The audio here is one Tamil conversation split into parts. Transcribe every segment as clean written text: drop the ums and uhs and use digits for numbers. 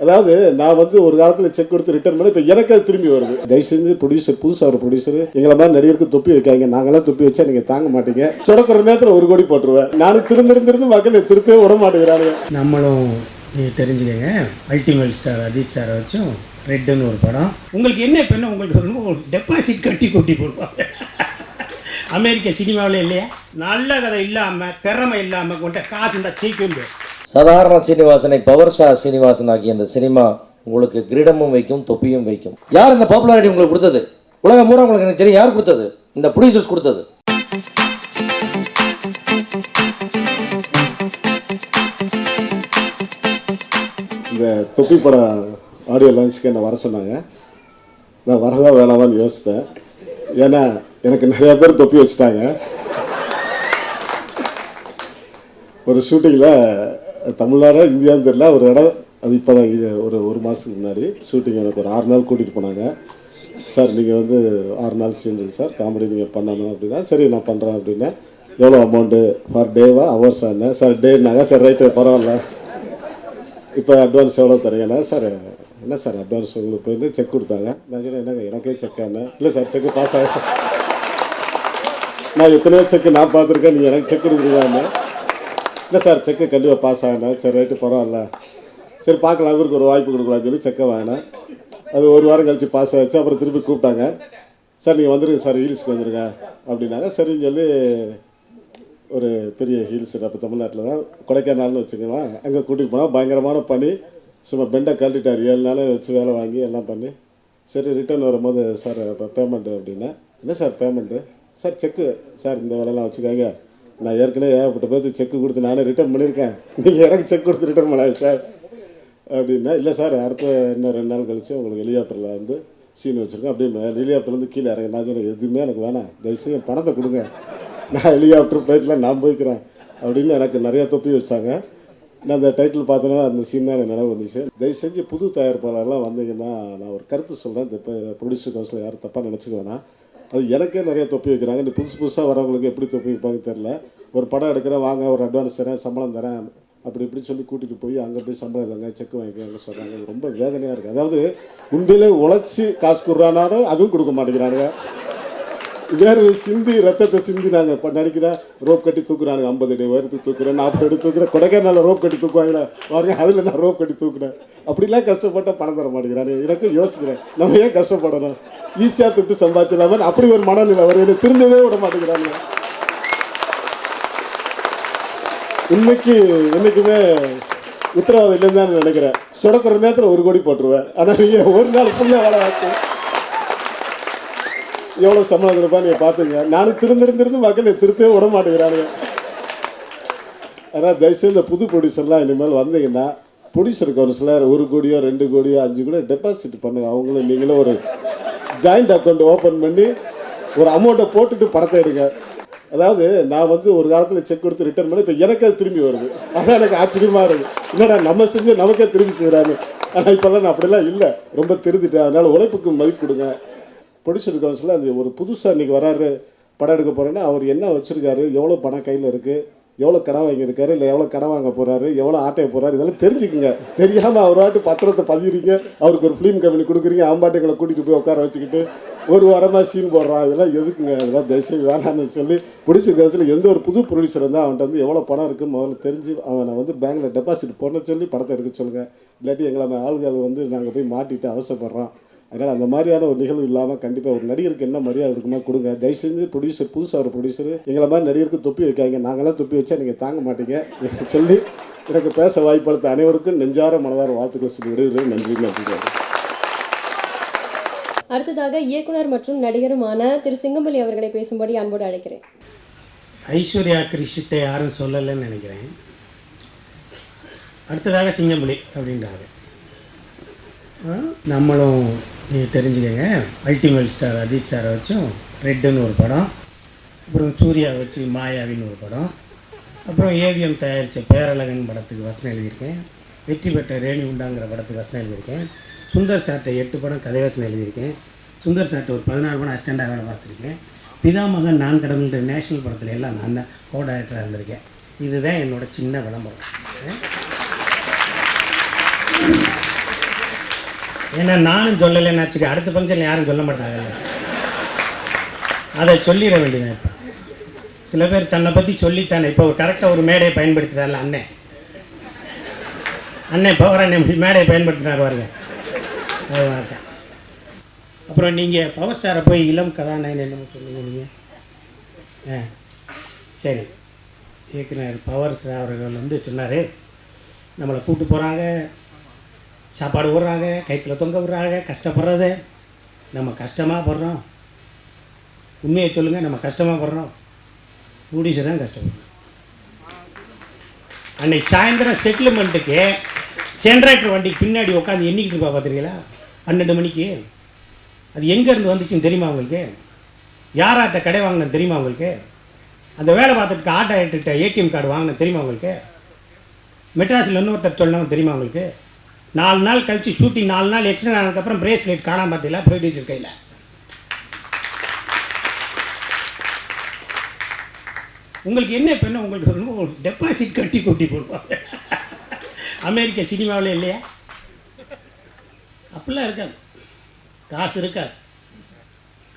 அதாவது நான் வந்து ஒரு காலத்தில் செக் கொடுத்து ரிட்டர்ன் பண்ணி இப்போ எனக்கு அது திரும்பி வருது. தயவு செஞ்சு ப்ரொடியூசர், புதுசாக ஒரு ப்ரொடியூசர் எங்களை மாதிரி நடிகருக்கு தொப்பி வைக்காங்க. நாங்களாம் தொப்பி வச்சா நீங்கள் தாங்க மாட்டீங்க. சொடக்கிற நேரத்தில் 1 கோடி போட்டுருவேன். நானும் திருந்திருந்து மக்கள் திருப்பவே விட மாட்டேங்கிறாங்க. நம்மளும் தெரிஞ்சுக்கங்க, அல்டிமேட் ஸ்டார் அஜித் சாரை வச்சும் ரெட்டுன்னு ஒரு படம். உங்களுக்கு என்ன பெண்ணு, உங்களுக்கு ஒரு டெபாசிட் கட்டி கொட்டி போடுவாங்க. அமெரிக்க சினிமாவில் இல்லையா, நல்ல கதை இல்லாமல் திறமை இல்லாமல் கொண்ட காசு இந்த தீக்கும். சாதாரண சீனிவாசனை பவர் ஸ்டார் சீனிவாசன் ஆகிய அந்த சினிமா உங்களுக்கு கிரீடமும் வைக்கும், தொப்பியும் வைக்கும். யார் இந்த பாப்புலாரிட்டி உங்களுக்கு கொடுத்தது? உலகம் பூரா உங்களுக்கு எனக்கு தெரியும் யார் கொடுத்தது? இந்த ப்ரொடியூசர்ஸ் கொடுத்தது. இந்த தொப்பி பட ஆடியோ லான்ச்சுக்கு என்ன வர சொன்னாங்க. நான் வரதா வேணாமான்னு யோசித்தேன். ஏன்னா எனக்கு நிறையா பேர் தொப்பி வச்சுட்டாங்க. ஒரு ஷூட்டிங்கில் தமிழ்நாடு இந்தியான்னு தெரியல ஒரு இடம், அது இப்போ தான் ஒரு மாதத்துக்கு முன்னாடி ஷூட்டிங் எனக்கு ஒரு 6 நாள் கூட்டிகிட்டு போனாங்க. சார் நீங்கள் வந்து 6 நாள் சீன் சார், காமெடி நீங்கள் பண்ணணும் அப்படின்னா. சரி நான் பண்ணுறேன் அப்படின்னா. எவ்வளோ அமௌண்ட்டு ஃபார் டேவா ஹவர்ஸா என்ன சார்? டேனாங்க சார், ரைட்டு பரவாயில்ல. இப்போ அட்வான்ஸ் எவ்வளோ தரீங்கன்னா சார், என்ன சார் அட்வான்ஸ் உங்களுக்கு போயிட்டு செக் கொடுத்தாங்க. நான் சொன்னேன் என்னங்க எனக்கே செக்கான இல்லை சார், செக்கு பாஸ் ஆகும். நான் எத்தனையோ செக்கு நான் பார்த்துருக்கேன், நீங்கள் எனக்கு செக் கொடுக்குறீங்கன்னு. இல்லை சார் செக்கு கண்டிப்பாக பாஸ் ஆகினேன். சரி ரைட்டு பரவாயில்ல, சரி பார்க்கலாம், இவருக்கு ஒரு வாய்ப்பு கொடுக்கலாம்னு சொல்லி செக்கை வாங்கினேன். அது 1 வாரம் கழித்து பாஸ் ஆகிடுச்சு. அப்புறம் திருப்பி கூப்பிட்டாங்க. சார் நீங்கள் வந்துருங்க சார், ஹீல்ஸுக்கு வந்துருங்க அப்படின்னாங்க. சரின்னு சொல்லி ஒரு பெரிய ஹீல்ஸ் அப்போ தமிழ்நாட்டில் தான் கொடைக்கானல்னு வச்சுக்கலாம், அங்கே கூட்டிகிட்டு போனால் பயங்கரமான பனி. சும்மா பெண்டை கழட்டிட்டார். 7 நாள் வச்சு வேலை வாங்கி எல்லாம் பண்ணி. சரி ரிட்டர்ன் வரும்போது சார் இப்போ பேமெண்ட்டு அப்படின்னா. என்ன சார் பேமெண்ட்டு? சார் செக்கு சார், இந்த வேலையெல்லாம் வச்சுக்காங்க, நான் ஏற்கனவே ஏகப்பட்ட பேருக்கு செக்கு கொடுத்து நானே ரிட்டர்ன் பண்ணியிருக்கேன், நீங்கள் எனக்கு செக் கொடுத்து ரிட்டர்ன் பண்ணாது சார் அப்படின்னா. இல்லை சார் அடுத்த இன்னும் 2 நாள் கழிச்சு உங்களுக்கு ஹெலிகாப்டரில் வந்து சீன் வச்சுருக்கேன் அப்படின்னு. ஹெலிகாப்டர்லேருந்து கீழே இறங்க. நான் சொன்னேன் எதுவுமே எனக்கு வேணாம், தயவுசெய்து என் பணத்தை கொடுங்க, நான் ஹெலிகாப்டர் ஃப்ளைட்டில் நான் போய்க்கிறேன் அப்படின்னு எனக்கு நிறையா தொப்பி வச்சாங்க. நான் அந்த டைட்டில் பார்த்தோன்னா அந்த சீன் தான் எனக்கு நினைவு வந்துச்சு. தயவு செஞ்சு புது தயாரிப்பாளர்லாம் வந்தீங்கன்னா நான் ஒரு கருத்து சொல்கிறேன். இந்த இப்போ ப்ரொடியூசர் கவுன்சில் யாரும் தப்பாக நினச்சிக்க வேணாம். அது எனக்கே நிறைய தொப்பி வைக்கிறாங்க. இந்த புதுசாக வரவங்களுக்கு எப்படி தொப்பி வைப்பாங்க தெரில. ஒரு படம் எடுக்கிறேன், வாங்க ஒரு அட்வான்ஸ் தரேன், சம்பளம் தரேன், அப்படி இப்படி சொல்லி கூட்டிகிட்டு போய் அங்கே போய் சம்பளம் இல்லைங்க செக் வாங்கிக்கோங்க சொல்கிறாங்க. ரொம்ப வேதனையாக இருக்குது. அதாவது உண்மையிலே உழைச்சி காசு கொடுறானாலும் அதுவும் கொடுக்க மாட்டேங்கிறானுங்க. வேறு சிந்தி ரத்தத்தை சிந்தி நாங்கள் இப்போ நடிக்கிறேன், ரோப் கட்டி தூக்குறானுங்க. 50 அடி உயரத்துக்கு தூக்குறேன், 40 அடி தூக்குறேன். கொடைக்கானல ரோப் கட்டி தூக்குவாங்களே பாருங்க, அதில் நான் ரோப் கட்டி தூக்குறேன். அப்படிலாம் கஷ்டப்பட்டால் பணம் தர மாட்டேங்கிறானு. எனக்கு யோசிக்கிறேன், நம்ம ஏன் கஷ்டப்படணும், ஈஸியாக துட்டு சம்பாதிச்சிடலாமல் அப்படி ஒரு மனநிலை வருது. திருந்தவே விட மாட்டேங்கிறாங்க. இன்னைக்கு என்றைக்குமே உத்தரவாதம் இல்லைன்னு தான் நினைக்கிறேன். சொடக்கிற நேரத்தில் 1 கோடி போட்டுருவேன். ஆனால் நீங்கள் ஒரு நாள் ஃபுல்லாக வேலை ஆச்சு, எவ்வளோ சம்பளம் கொடுப்பா நீங்கள் பார்த்துங்க. நானும் திருந்திருந்து மக்கள் திருப்பவே விட மாட்டேங்கிறானுங்க. அதனால் தயவுசெய்து இந்த புது ப்ரொடியூசர்லாம் இனிமேல் வந்தீங்கன்னா ப்ரொடியூசர் கவுன்சிலர் 1 கோடியோ 2 கோடியோ 5 கோடியோ டெபாசிட் பண்ணுங்க. அவங்களும் நீங்களும் ஒரு ஜாயிண்ட் அக்கௌண்ட் ஓப்பன் பண்ணி ஒரு அமௌண்ட்டை போட்டுட்டு படத்தை எடுங்க. அதாவது நான் வந்து ஒரு காலத்தில் செக் கொடுத்து ரிட்டர்ன் பண்ணி இப்போ எனக்கு அது திரும்பி வருது. அதான் எனக்கு ஆச்சரியமாக இருக்குது. என்னடா நம்ம செஞ்சு நமக்கே திரும்பி செய்கிறாங்க. ஆனால் இப்போல்லாம் நான் அப்படிலாம் இல்லை, ரொம்ப திருந்திட்டேன். அதனால் உழைப்புக்கு மதிப்பு கொடுங்க. ப்ரொடியூசர் கவுன்சிலில் அந்த ஒரு புதுசாக இன்றைக்கி வராரு படம் எடுக்க போகிறேன்னா அவர் என்ன வச்சுருக்காரு, எவ்வளோ பணம் கையில் இருக்குது, எவ்வளோ கடன் வாங்கியிருக்காரு, இல்லை எவ்வளோ கடன் வாங்க போகிறாரு, எவ்வளோ ஆட்டைய போகிறாரு, இதெல்லாம் தெரிஞ்சுக்குங்க. தெரியாமல் அவர் வாட்டு பத்திரத்தை பதிகிறீங்க, அவருக்கு ஒரு ஃபிலிம் கம்பெனி கொடுக்குறீங்க, ஆம்பாட்டைங்களை கூட்டிகிட்டு போய் உட்கார வச்சுக்கிட்டு 1 வாரமாக சீன் போடுறான். இதெல்லாம் எதுக்குங்க? இதெல்லாம் தயவுசெய்து வேணான்னு சொல்லி ப்ரொடியூசர் கவுன்சில் எந்த ஒரு புது ப்ரொடியூசர் இருந்தால் அவன்கிட்ட வந்து எவ்வளோ பணம் இருக்குன்னு முதல்ல தெரிஞ்சு அவனை வந்து பேங்கில் டெபாசிட் பண்ண சொல்லி படத்தை எடுக்க சொல்லுங்கள். இல்லாட்டி எங்களை ஆளுகள் வந்து நாங்கள் போய் மாட்டிட்டு அவசரப்படுறோம். அதனால் அந்த மாதிரியான ஒரு நிகழ்வு இல்லாமல் கண்டிப்பாக ஒரு நடிகருக்கு என்ன மரியாதை இருக்குமா கொடுங்க. தயவு செஞ்சு ப்ரொடியூசர், புதுசாக ஒரு ப்ரொடியூசர் எங்களை மாதிரி நடிகருக்கு தொப்பி வைக்காங்க. நாங்களாம் தொப்பி வச்சா நீங்கள் தாங்க மாட்டீங்க சொல்லி எனக்கு பேச வாய்ப்பளித்த அனைவருக்கும் நெஞ்சார மனதார வாழ்த்துக்கள் சொல்லி விடுகிறேன். நன்றி. நன்றி. அடுத்ததாக இயக்குனர் மற்றும் நடிகருமான திரு சிங்கம்புலி அவர்களை பேசும்படி அன்போடு அழைக்கிறேன். ஐஸ்வர்யா கிரிஷிட்ட யாரும் சொல்லலைன்னு நினைக்கிறேன். அடுத்ததாக சிங்கம்புலி அப்படின்றாரு. நம்மளும் தெரிஞ்சுக்கங்க, அல்டிமேட் ஸ்டார் அஜித் சாரை வச்சும் ரெட்டுன்னு ஒரு படம், அப்புறம் சூர்யா வச்சு மாயாவின்னு ஒரு படம், அப்புறம் ஏவிஎம் தயாரித்த பேரழகன் படத்துக்கு வசனம் எழுதியிருக்கேன். வெற்றி பெற்ற ரேணி உண்டாங்கிற படத்துக்கு வசனம் எழுதியிருக்கேன். சுந்தர் சார்ட்டை 8 படம் கதை வசனம் எழுதியிருக்கேன். சுந்தர் சார்ட்டை ஒரு 14 படம் அசிஸ்டண்டாக வேலை பார்த்துருக்கேன். பிதாமகன் நான் கடவுள்ன்ற நேஷனல் படத்தில் எல்லாம் நான் தான் கோ டைரக்டராக இருந்திருக்கேன். இதுதான் என்னோட சின்ன விளம்பரம். ஏன்னா நானும் சொல்லலைன்னு வச்சுக்க, அடுத்த ஃபங்க்ஷனில் யாரும் சொல்ல மாட்டாங்கல்ல, அதை சொல்லிட வேண்டியதான். இப்போ சில பேர் தன்னை பற்றி சொல்லித்தானே, இப்போ கரெக்டாக ஒரு மேடையை பயன்படுத்துகிறார்ல அண்ணன், பவர் அண்ணன் மேடையை பயன்படுத்தினார் பாருங்க, அது மாட்டேன். அப்புறம் நீங்கள் பவர் ஸ்டாரை போய் இளம் கதாநாயகன் என்னமோ சொல்லுங்க நீங்கள். சரி, இயக்குனர் பவர் ஸ்டார் அவர்கள் வந்து சொன்னார், நம்மளை கூப்பிட்டு போகிறாங்க, சாப்பாடு விடுறாங்க, கைத்தில் தொங்க விடுறாங்க, கஷ்டப்படுறது நம்ம கஷ்டமாக படுறோம். உண்மையை சொல்லுங்கள், நம்ம கஷ்டமாக படுறோம், ப்ரொடியூசர் தான் கஷ்டப்படுறோம். அன்னைக்கு சாயந்தரம் செட்டில்மெண்ட்டுக்கு ஜென்ரேட்டர் வண்டிக்கு பின்னாடி உட்காந்து எண்ணிக்கிட்டு இருப்பா பார்த்துருக்கீங்களா, 12 மணிக்கு. அது எங்கேருந்து வந்துச்சுன்னு தெரியுமா உங்களுக்கு? யாராட்ட கடை வாங்கினது தெரியுமா உங்களுக்கு? அந்த வேலை பார்த்துட்டு ஆட்டோ ஏட்டுக்கிட்ட ஏடிஎம் கார்டு வாங்கினது தெரியுமா உங்களுக்கு? மெட்ராஸில் இன்னொருத்தர் சொல்லணும் தெரியுமா உங்களுக்கு? 4 நாள் கழிச்சு ஷூட்டிங், 4 நாள் எக்ஸ்ட்ரா ஆனதுக்கப்புறம் பிரேஸ்லெட் காணாம பார்த்தீங்களா ப்ரொடியூசர் கையில்? உங்களுக்கு என்ன இப்போ என்ன, உங்களுக்கு டெபாசிட் கட்டி கொட்டி போடுவாங்க. அமெரிக்க சினிமாவில் இல்லையா? அப்படிலாம் இருக்காது, காசு இருக்காது,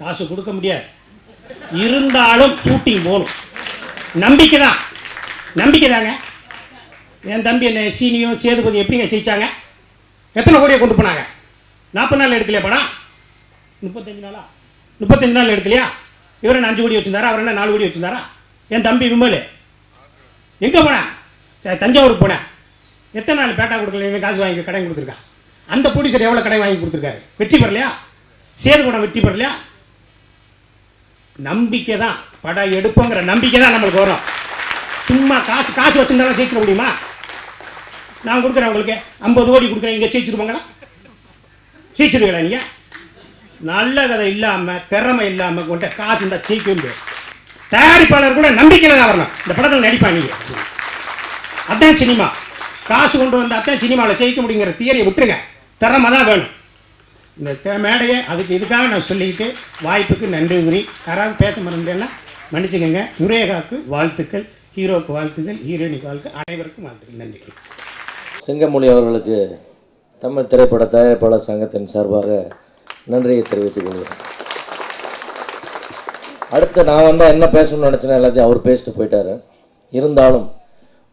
காசு கொடுக்க முடியாது, இருந்தாலும் ஷூட்டிங் போகணும். நம்பிக்கை தான், நம்பிக்கை தாங்க. என் தம்பி என்ன சீனியும் சேதுபதி எப்படிங்க ஜெயிச்சாங்க? எத்தனை கோடியை கொண்டு போனாங்க? 40 நாள் எடுக்கலையா படம்? 35 நாளா? 35 நாள் எடுக்கலையா? இவர் என்ன 5 கோடி வச்சுருந்தாரா? அவர் என்ன 4 கோடி வச்சுருந்தாரா? என் தம்பி விமல் எங்கே போனேன்? தஞ்சாவூருக்கு போனேன். எத்தனை நாள் பேட்டா கொடுக்கல, காசு வாங்கி கடை கொடுத்துருக்கான். அந்த ப்ரொடியூசர் எவ்வளோ கடை வாங்கி கொடுத்துருக்காரு? வெற்றி பெறலையா? சேது படம் வெற்றி பெறலையா? நம்பிக்கை தான், படம் எடுப்போங்கிற நம்பிக்கை தான் நம்மளுக்கு வரும். சும்மா காசு வச்சுருந்தாலும் ஜெயிக்க முடியுமா? நான் கொடுக்குறேன் உங்களுக்கு 50 கோடி கொடுக்குறேன், இங்கே ஜெயிச்சிருப்பாங்களா? ஜெயிச்சிருவீங்களா நீங்கள்? நல்ல கதை இல்லாமல், திறமை இல்லாமல் கொண்ட காசு இருந்தால் ஜெயிக்க முடியாது. தயாரிப்பாளர் கூட நம்பிக்கையில் தான் வரணும், இந்த படத்தில் நடிப்பாங்க. அதான் சினிமா. காசு கொண்டு வந்தால் தான் சினிமாவில் ஜெயிக்க முடியுங்கிற தியரியை விட்டுருங்க. திறமை தான் வேணும். இந்த மேடையை அதுக்கு இதுக்காக நான் சொல்லிக்கிட்டு வாய்ப்புக்கு நன்றி கூறி, யாராவது பேச மறந்தேன்னா மன்னிச்சுக்கோங்க. யுரேகாவுக்கு வாழ்த்துக்கள், ஹீரோவுக்கு வாழ்த்துக்கள், ஹீரோயினுக்கு வாழ்த்துக்கள், அனைவருக்கும் வாழ்த்துக்கள். நன்றி. சிங்கமொழி அவர்களுக்கு தமிழ் திரைப்பட தயாரிப்பாளர் சங்கத்தின் சார்பாக நன்றியை தெரிவித்துக் கொள்கிறேன். அடுத்து நான் வந்தால் என்ன பேசணும்னு நினச்சேன்னா எல்லாத்தையும் அவர் பேசிட்டு போயிட்டார். இருந்தாலும்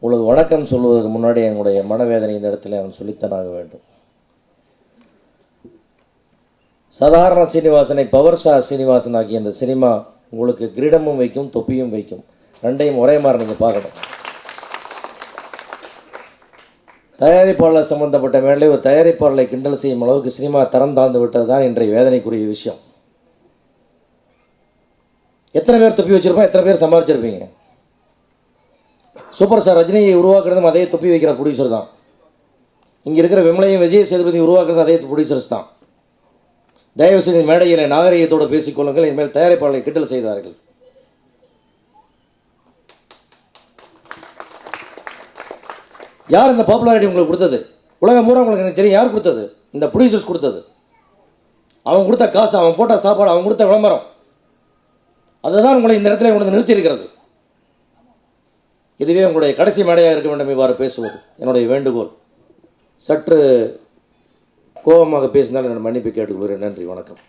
உங்களுக்கு வணக்கம் சொல்வதற்கு முன்னாடி என்னுடைய மனவேதனை இந்த இடத்துல அவன் சொல்லித்தான் ஆக வேண்டும். சாதாரண சீனிவாசனை பவர் ஸ்டார் சீனிவாசன் ஆகிய இந்த சினிமா உங்களுக்கு கிரீடமும் வைக்கும், தொப்பியும் வைக்கும். ரெண்டையும் ஒரே மாதிரி நீங்கள் பார்க்கணும். தயாரிப்பாளர் சம்பந்தப்பட்ட மேலே ஒரு தயாரிப்பாளரை கிண்டல் செய்யும் அளவுக்கு சினிமா தரம் தாழ்ந்து விட்டது தான் இன்றைய வேதனைக்குரிய விஷயம். எத்தனை பேர் தொப்பி வச்சிருப்போம், எத்தனை பேர் சம்பாதிச்சிருப்பீங்க? சூப்பர் ஸ்டார் ரஜினியை உருவாக்குறதும் அதே தொப்பி வைக்கிற ப்ரொடியூசர் தான். இங்கே இருக்கிற விமலையும் விஜய் சேதுபதி உருவாக்குறது அதே ப்ரொடியூசர்ஸ் தான். தயவுசெய்து மேடையில் நாகரிகத்தோடு பேசிக்கொள்ளுங்கள். இனிமேல் தயாரிப்பாளரை கிண்டல் செய்தார்கள். யார் இந்த பாப்புலாரிட்டி உங்களுக்கு கொடுத்தது? உலகம் பூரா உங்களுக்கு எனக்கு தெரியும் யார் கொடுத்தது. இந்த ப்ரொடியூசர்ஸ் கொடுத்தது. அவன் கொடுத்த காசு, அவன் போட்ட சாப்பாடு, அவன் கொடுத்த விளம்பரம், அதுதான் உங்களை இந்த இடத்துல கொண்டு நிறுத்தி இருக்கிறது. இதுவே உங்களுடைய கடைசி மேடையாக இருக்க வேண்டும் இவ்வாறு பேசுவது என்னுடைய வேண்டுகோள். சற்று கோபமாக பேசினால் நான் மன்னிப்பு கேட்டுக்கொள்கிறேன். நன்றி, வணக்கம்.